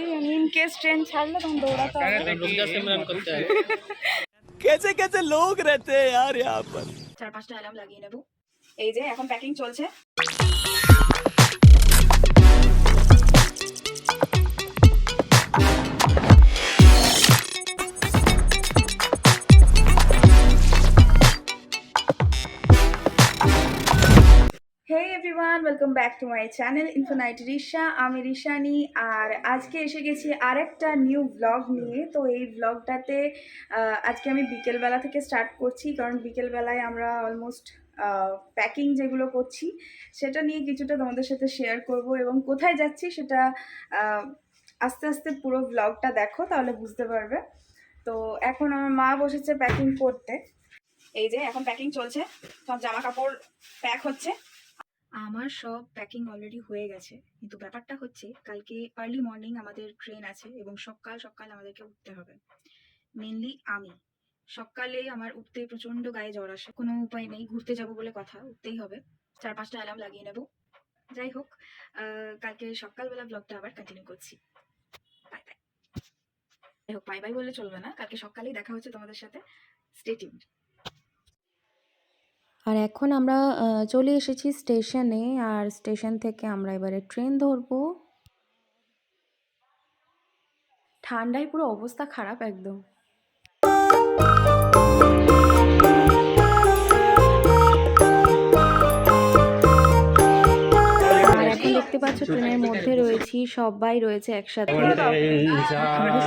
In case train छाड़ले तुम दौड़ाता है कैसे कैसे लोग रहते हैं यार यहाँ पर। 4-5টা অ্যালার্ম লাগিয়ে নেব। এই যে এখন প্যাকিং চলছে। Hey everyone, welcome back to my channel Infinite Risha. আমি Rishani আর আজকে এসে গেছি আরেকটা নিউ ব্লগ নিয়ে। তো এই ব্লগটাতে আজকে আমি বিকেলবেলা থেকে স্টার্ট করছি, কারণ বিকেলবেলায় আমরা অলমোস্ট প্যাকিং যেগুলো করছি সেটা নিয়ে কিছুটা তোমাদের সাথে শেয়ার করব, এবং কোথায় যাচ্ছি সেটা আস্তে আস্তে পুরো ব্লগটা দেখো, তাহলে বুঝতে পারবে। তো এখন আমার মা বসেছে প্যাকিং করতে। এই যে এখন প্যাকিং চলছে, সব জামা কাপড় প্যাক হচ্ছে। আমার সব প্যাকিং অলরেডি হয়ে গেছে, কিন্তু ব্যাপারটা হচ্ছে কালকে আর্লি মর্নিং আমাদের ট্রেন আছে এবং সকাল সকাল আমাদেরকে উঠতে হবে। মেনলি আমি সকালে আমার উঠতে প্রচণ্ড গায়ে জ্বর আসে, কোনো উপায় নেই, ঘুরতে যাব বলে কথা, উঠতেই হবে। 4-5টা অ্যালার্ম লাগিয়ে নেব। যাই হোক, কালকে সকালবেলা ব্লগটা আবার কন্টিনিউ করছি। Bye bye. যাই হোক, বাই বাই বললে চলবে না, কালকে সকালেই দেখা হচ্ছে তোমাদের সাথে। Stay tuned. আর এখন আমরা চলে এসেছি স্টেশনে, আর স্টেশন থেকে আমরা এবারে ট্রেন ধরবো। ঠান্ডায় পুরো অবস্থা খারাপ একদম। আর এখন দেখতে পাচ্ছ ট্রেনের মধ্যে রয়েছি, সবাই রয়েছে একসাথে।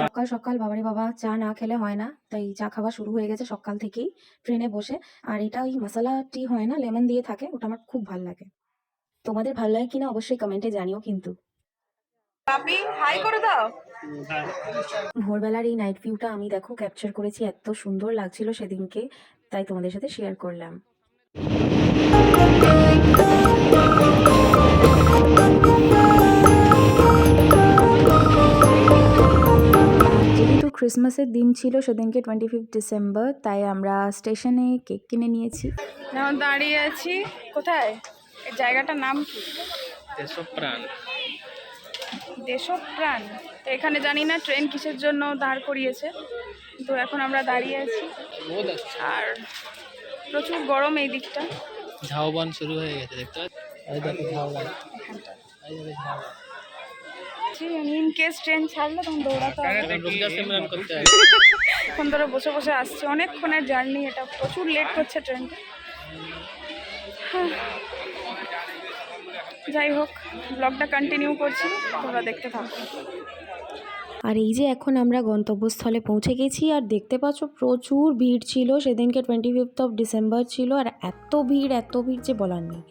সকাল সকাল বাবারে বাবা, চা না খেলে হয় না, তাই চা খাওয়া শুরু হয়ে গেছে সকাল থেকেই ট্রেনে বসে। আর এটা ওই মশলা টি হয় না, লেমন দিয়ে থাকে, ওটা আমার খুব ভালো লাগে। তোমাদের ভালো লাগে কিনা অবশ্যই কমেন্টে জানিও কিন্তু। পাপি হাই করে দাও। ভোরবেলার এই নাইট ভিউটা আমি দেখো ক্যাপচার করেছি, এত সুন্দর লাগছিল সেদিনকে, তাই তোমাদের সাথে শেয়ার করলাম। যেহেতু ক্রিসমাসের দিন ছিল সেদিনকে 25 ডিসেম্বর, তাই আমরা স্টেশনে কেক কিনে নিয়েছি। এখন দাঁড়িয়ে আছি কোথায়, এই জায়গাটার নাম কি? দেশপ্রাণ। দেশপ্রাণ। তো এখানে জানি না ট্রেন কিসের জন্য দাঁড় করিয়েছে, তো এখন আমরা দাঁড়িয়ে আছি। আর প্রচুর গরম এই দিকটা। ঝাউবন শুরু হয়ে গেছে, দেখতে ইন কেস ট্রেন ছাড়লে তখন দৌড়াতে হবে। এখন ধরে বসে বসে আসছে, অনেকক্ষণের জার্নি, এটা প্রচুর লেট করছে ট্রেনটা। যাই হোক, ব্লগটা কন্টিনিউ করছি, তোমরা দেখতে থাকো। আর এই যে এখন আমরা গন্তব্যস্থলে পৌঁছে গেছি, আর দেখতে পাচ্ছ প্রচুর ভিড় ছিল সেদিনকে, 25 ডিসেম্বর ছিল, আর এত ভিড় যে বলার নেই।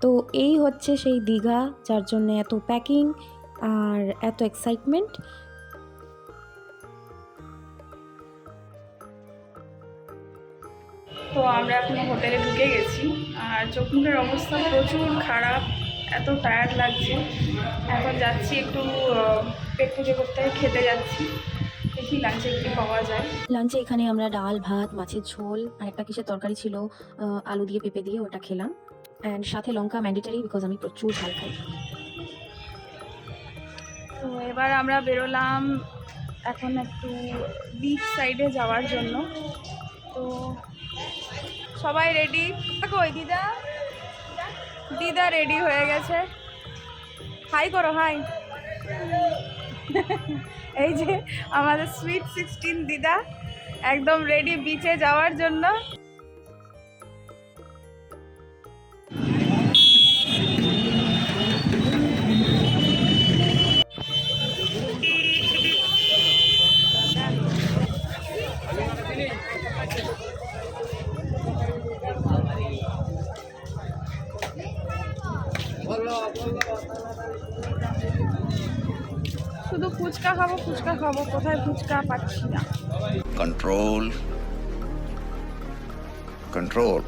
তো এই হচ্ছে সেই দীঘা, যার জন্য এত প্যাকিং আর এত এক্সাইটমেন্ট। তো আমরা এখন হোটেলে ঢুকে গেছি, আর চোখ মুখের অবস্থা প্রচুর খারাপ, এত টায়ার্ড লাগছে। এখন যাচ্ছি একটু পেট পুজো করতে, খেতে যাচ্ছি, দেখি লাঞ্চে কি পাওয়া যায়। লাঞ্চে এখানে আমরা ডাল ভাত, মাছের ঝোল আর একটা কিসের তরকারি ছিল, আলু দিয়ে পেঁপে দিয়ে, ওটা খেলাম। অ্যান্ড সাথে লঙ্কা ম্যান্ডেটারি, বিকজ আমি প্রচুর ঝাল খাই। তো এবার আমরা বেরোলাম এখন একটু বিচ সাইডে যাওয়ার জন্য। তো সবাই রেডি। কই দিদা? দিদা রেডি হয়ে গেছে, হাই করো, হাই। এই যে আমাদের সুইট 16 দিদা একদম রেডি বিচে যাওয়ার জন্য। শুধু ফুচকা খাবো, কোথায় ফুচকা পাচ্ছি না। Control control.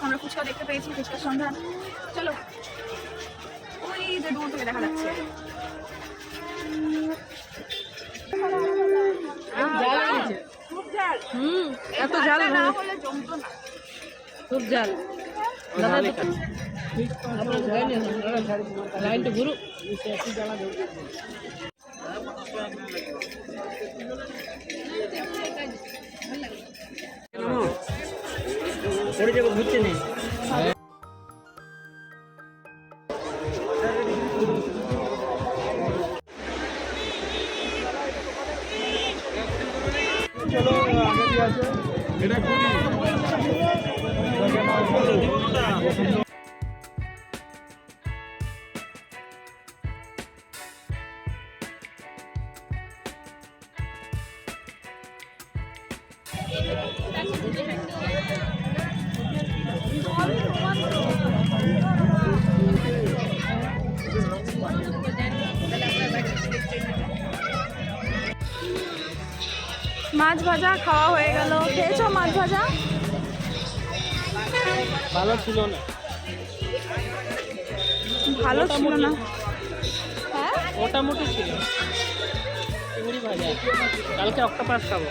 আমরা ফুচকা দেখতে পেয়েছি, ফুচকার সন্ধান। চলো, ওই যে দূর থেকে দেখা যাচ্ছে। খুব ঝাল, এত ঝাল না হলে জমতো না, খুব ঝাল। লাইনটা ঘুরু। মাছ ভাজা খাওয়া হয়ে গেল। খেয়েছো মাছ ভাজা? ভালো ছিল না, ভালো ছিল না। হ্যাঁ, মোটামুটি ছিল। চিংড়ি ভাজা, কালকে অক্টোপাস খাবো।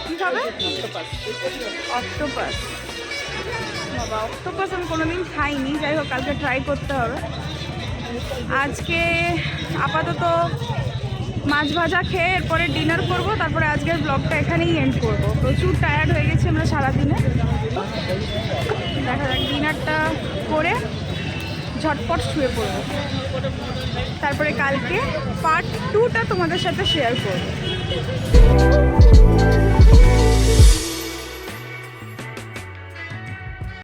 কি খাবে? অক্টোপাস। অক্টোপাস। বাবা, অক্টোপাস আমি কোনোদিন খাইনি, যাই হোক কালকে ট্রাই করতে হবে। আজকে আপাতত মাছ ভাজা খেয়ে এরপরে ডিনার করব, তারপরে আজকের ব্লগটা এখানেই এন্ড করব। প্রচুর টায়ার্ড হয়ে গেছি আমরা সারাদিনে। দেখা যাক, ডিনারটা করে ঝটপট শুয়ে পড়ব, তারপরে কালকে পার্ট 2টা তোমাদের সাথে শেয়ার করব।